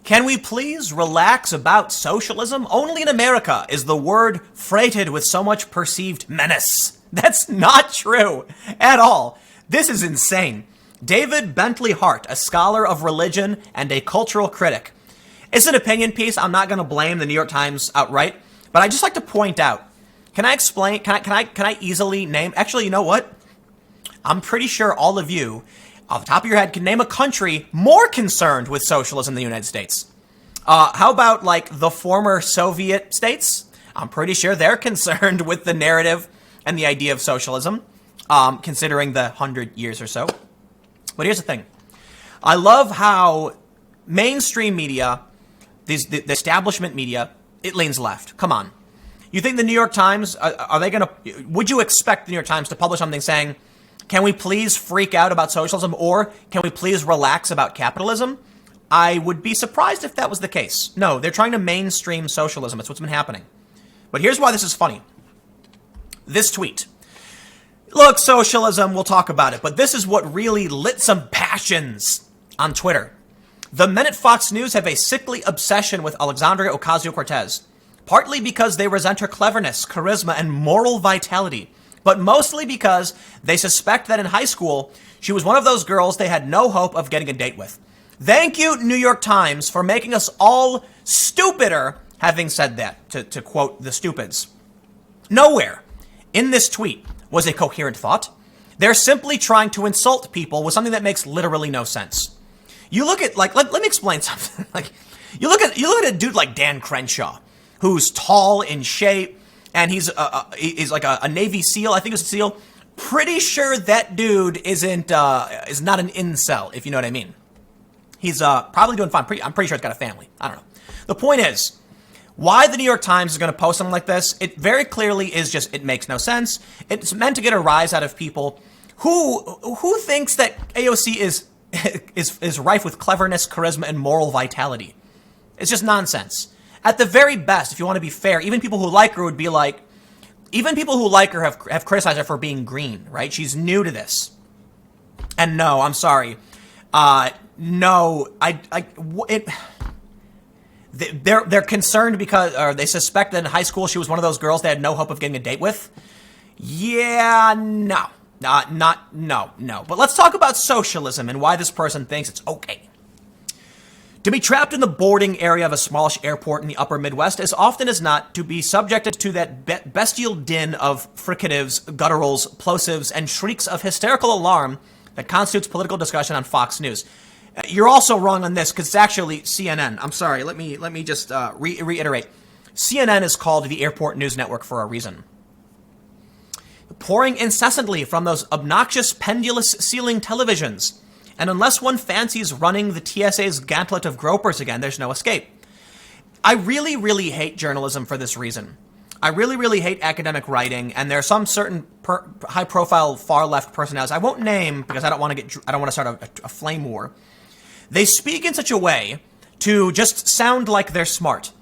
Can we please relax about socialism? Only in America is the word freighted with so much perceived menace. That's not true at all. This is insane. David Bentley Hart, a scholar of religion and a cultural critic. It's an opinion piece. I'm not going to blame the New York Times outright, but I just like to point out. Can I explain? Can I easily name? Actually, you know what? I'm pretty sure all of you, off the top of your head, can name a country more concerned with socialism than the United States. How about like the former Soviet states? I'm pretty sure they're concerned with the narrative and the idea of socialism, considering the 100 years or so. But here's the thing. I love how mainstream media, the establishment media, it leans left. Come on. You think the New York Times, would you expect the New York Times to publish something saying, can we please freak out about socialism, or can we please relax about capitalism? I would be surprised if that was the case. No, they're trying to mainstream socialism. That's what's been happening. But here's why this is funny. This tweet. Look, socialism, we'll talk about it, but this is what really lit some passions on Twitter. The men at Fox News have a sickly obsession with Alexandria Ocasio-Cortez, partly because they resent her cleverness, charisma, and moral vitality, but mostly because they suspect that in high school, she was one of those girls they had no hope of getting a date with. Thank you, New York Times, for making us all stupider, having said that, to quote the stupids. Nowhere in this tweet was a coherent thought. They're simply trying to insult people with something that makes literally no sense. You look at, like, let me explain something. Like, you look at a dude like Dan Crenshaw, who's tall, in shape, and he's like a Navy SEAL. I think it's a SEAL. Pretty sure that dude is not an incel, if you know what I mean. He's probably doing fine. I'm pretty sure he's got a family. I don't know. The point is, why the New York Times is going to post something like this, it very clearly is just, it makes no sense. It's meant to get a rise out of people who thinks that AOC is rife with cleverness, charisma, and moral vitality. It's just nonsense. At the very best, if you want to be fair, even people who like her would be like, even people who like her have criticized her for being green, right? She's new to this. And no, I'm sorry. They're concerned because, or they suspect that in high school she was one of those girls they had no hope of getting a date with. Yeah, no. No. But let's talk about socialism and why this person thinks it's okay. To be trapped in the boarding area of a smallish airport in the upper Midwest is often as not to be subjected to that bestial din of fricatives, gutturals, plosives, and shrieks of hysterical alarm that constitutes political discussion on Fox News. You're also wrong on this because it's actually CNN. I'm sorry. Let me just reiterate. CNN is called the Airport News Network for a reason. Pouring incessantly from those obnoxious pendulous ceiling televisions. And unless one fancies running the TSA's gauntlet of gropers again, there's no escape. I really, really hate journalism for this reason. I really, really hate academic writing, and there are some certain high-profile far-left personalities I won't name because I don't want to start a flame war. They speak in such a way to just sound like they're smart.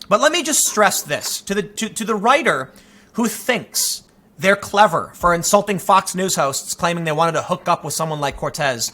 But let me just stress this to the writer who thinks they're clever for insulting Fox News hosts claiming they wanted to hook up with someone like Cortez.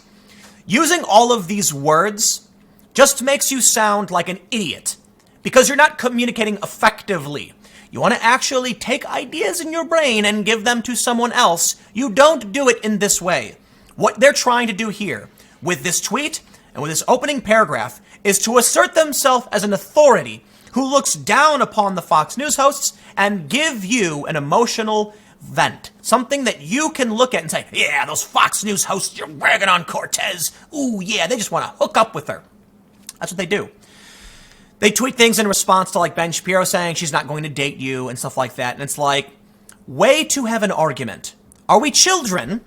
Using all of these words just makes you sound like an idiot because you're not communicating effectively. You want to actually take ideas in your brain and give them to someone else. You don't do it in this way. What they're trying to do here with this tweet and with this opening paragraph is to assert themselves as an authority who looks down upon the Fox News hosts and give you an emotional vent. Something that you can look at and say, yeah, those Fox News hosts, you're ragging on Cortez. Ooh, yeah, they just want to hook up with her. That's what they do. They tweet things in response to like Ben Shapiro saying she's not going to date you and stuff like that. And it's like, way to have an argument. Are we children?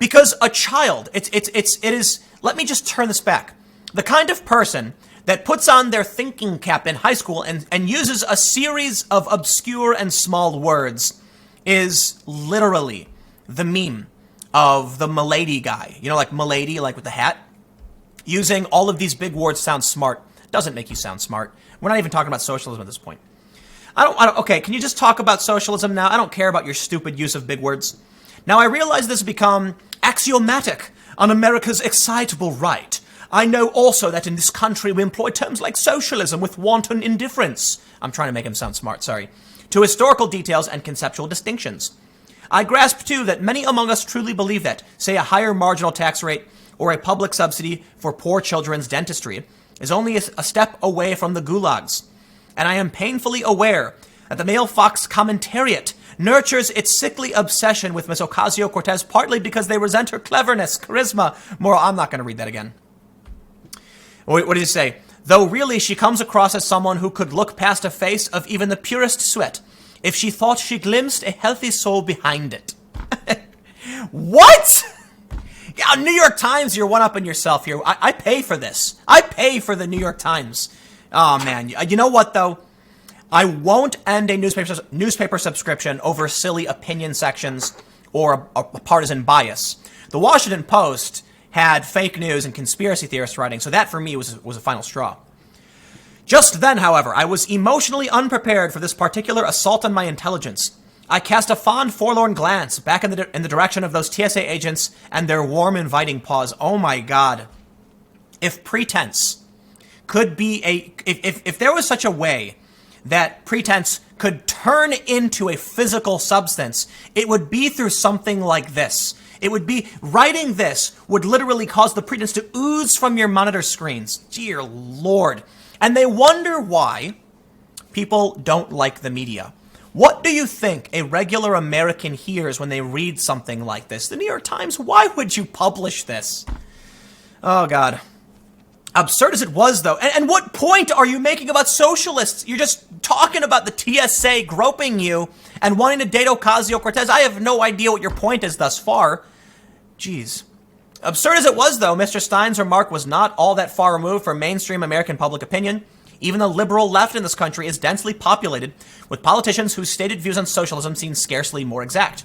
Because a child, it is, let me just turn this back. The kind of person that puts on their thinking cap in high school and uses a series of obscure and small words is literally the meme of the Milady guy. You know, like Milady, like with the hat. Using all of these big words sounds smart. Doesn't make you sound smart. We're not even talking about socialism at this point. Okay, can you just talk about socialism now? I don't care about your stupid use of big words. Now, I realize this has become axiomatic on America's excitable right. I know also that in this country we employ terms like socialism with wanton indifference. I'm trying to make him sound smart, sorry. To historical details and conceptual distinctions. I grasp, too, that many among us truly believe that, say, a higher marginal tax rate or a public subsidy for poor children's dentistry is only a step away from the gulags. And I am painfully aware that the male Fox commentariat nurtures its sickly obsession with Miss Ocasio-Cortez partly because they resent her cleverness, charisma, moral... I'm not going to read that again. What did he say? Though really she comes across as someone who could look past a face of even the purest sweat if she thought she glimpsed a healthy soul behind it. What? Yeah, New York Times, you're one-upping yourself here. I pay for this. I pay for the New York Times. Oh, man. You know what, though? I won't end a newspaper subscription over silly opinion sections or a partisan bias. The Washington Post had fake news and conspiracy theorist writing, so that for me was a final straw. Just then, however, I was emotionally unprepared for this particular assault on my intelligence. I cast a fond, forlorn glance back in the direction of those TSA agents and their warm, inviting paws. Oh my God. If pretense could be if there was such a way that pretense could turn into a physical substance, it would be through something like this. It would be, writing this would literally cause the pretense to ooze from your monitor screens. Dear Lord. And they wonder why people don't like the media. What do you think a regular American hears when they read something like this? The New York Times, why would you publish this? Oh, God. Absurd as it was, though. And what point are you making about socialists? You're just talking about the TSA groping you and wanting to date Ocasio-Cortez. I have no idea what your point is thus far. Jeez. Absurd as it was, though, Mr. Stein's remark was not all that far removed from mainstream American public opinion. Even the liberal left in this country is densely populated with politicians whose stated views on socialism seem scarcely more exact.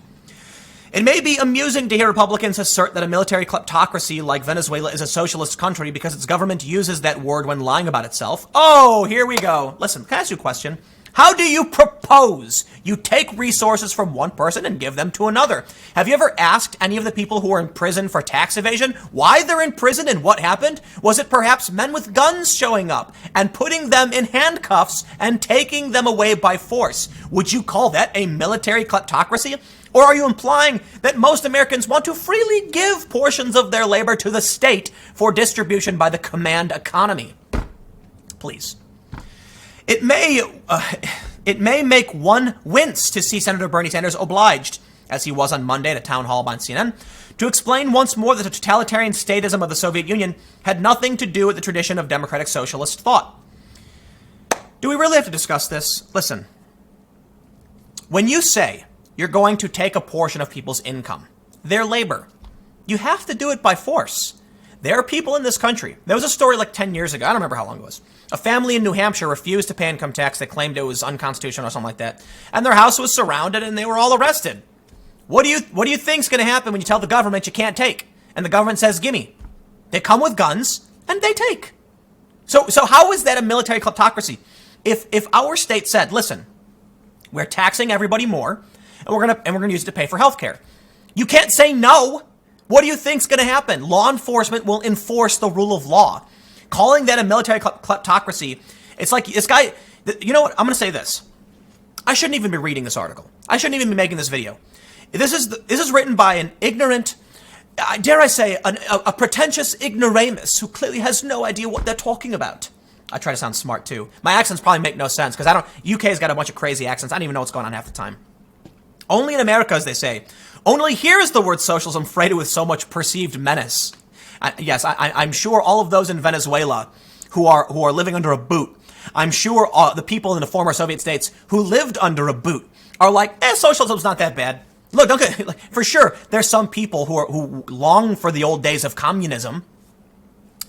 It may be amusing to hear Republicans assert that a military kleptocracy like Venezuela is a socialist country because its government uses that word when lying about itself. Oh, here we go. Listen, can I ask you a question? How do you propose you take resources from one person and give them to another? Have you ever asked any of the people who are in prison for tax evasion why they're in prison and what happened? Was it perhaps men with guns showing up and putting them in handcuffs and taking them away by force? Would you call that a military kleptocracy? Or are you implying that most Americans want to freely give portions of their labor to the state for distribution by the command economy? Please. It may make one wince to see Senator Bernie Sanders obliged, as he was on Monday at a town hall on CNN, to explain once more that the totalitarian statism of the Soviet Union had nothing to do with the tradition of democratic socialist thought. Do we really have to discuss this? Listen, when you say you're going to take a portion of people's income, their labor, you have to do it by force. There are people in this country. There was a story like 10 years ago. I don't remember how long it was. A family in New Hampshire refused to pay income tax. They claimed it was unconstitutional or something like that. And their house was surrounded and they were all arrested. What do you think's going to happen when you tell the government you can't take? And the government says, gimme. They come with guns and they take. So how is that a military kleptocracy? If our state said, listen, we're taxing everybody more and we're going to use it to pay for healthcare. You can't say no. What do you think's going to happen? Law enforcement will enforce the rule of law. Calling that a military kleptocracy, it's like this guy, you know what? I'm going to say this. I shouldn't even be reading this article. I shouldn't even be making this video. This is written by an ignorant, dare I say, a pretentious ignoramus who clearly has no idea what they're talking about. I try to sound smart too. My accents probably make no sense because UK's got a bunch of crazy accents. I don't even know what's going on half the time. Only in America, as they say. Only here is the word socialism freighted with so much perceived menace. Yes, I'm sure all of those in Venezuela who are living under a boot, I'm sure the people in the former Soviet states who lived under a boot are like, socialism's not that bad. Look, don't get, for sure, there's some people who long for the old days of communism.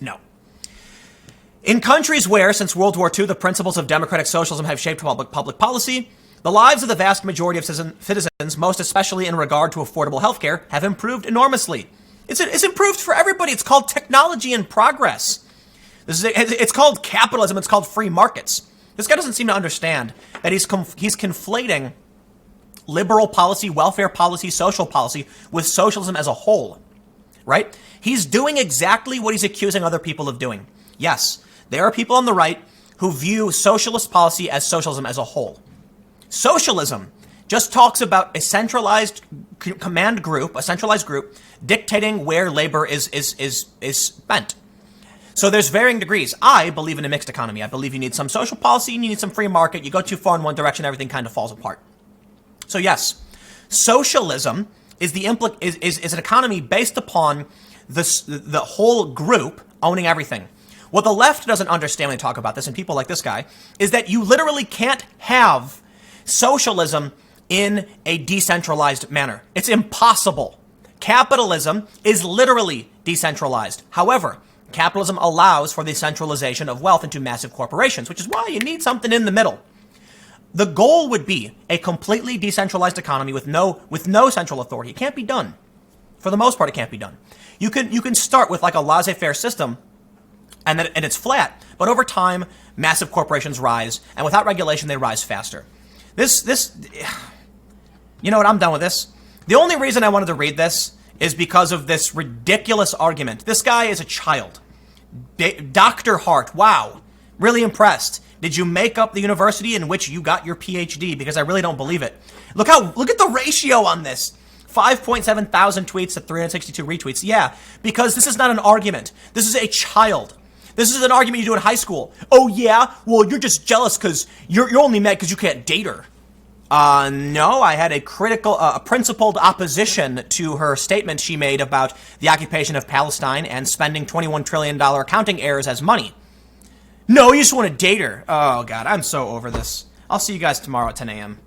No. In countries where, since World War II, the principles of democratic socialism have shaped public policy, the lives of the vast majority of citizens, most especially in regard to affordable healthcare, have improved enormously. It's improved for everybody. It's called technology and progress. It's called capitalism. It's called free markets. This guy doesn't seem to understand that he's conflating liberal policy, welfare policy, social policy with socialism as a whole. right? He's doing exactly what he's accusing other people of doing. Yes, there are people on the right who view socialist policy as socialism as a whole. Socialism just talks about a centralized command group, a centralized group, dictating where labor is spent. So there's varying degrees. I believe in a mixed economy. I believe you need some social policy and you need some free market. You go too far in one direction, everything kind of falls apart. So yes, socialism is an economy based upon the whole group owning everything. What the left doesn't understand when they talk about this, and people like this guy, is that you literally can't have socialism in a decentralized manner. It's impossible. Capitalism is literally decentralized. However, capitalism allows for the centralization of wealth into massive corporations, which is why you need something in the middle. The goal would be a completely decentralized economy with no central authority. It can't be done. For the most part, it can't be done. You can start with like a laissez-faire system, and it's flat. But over time, massive corporations rise, and without regulation, they rise faster. You know what? I'm done with this. The only reason I wanted to read this is because of this ridiculous argument. This guy is a child. Dr. Hart, wow. Really impressed. Did you make up the university in which you got your PhD? Because I really don't believe it. Look at the ratio on this. 5.7 thousand tweets to 362 retweets. Yeah, because this is not an argument. This is a child. This is an argument you do in high school. Oh yeah? Well, you're just jealous because you're only mad because you can't date her. No, I had a principled opposition to her statement she made about the occupation of Palestine and spending $21 trillion accounting errors as money. No, you just want to date her. Oh, God, I'm so over this. I'll see you guys tomorrow at 10 a.m.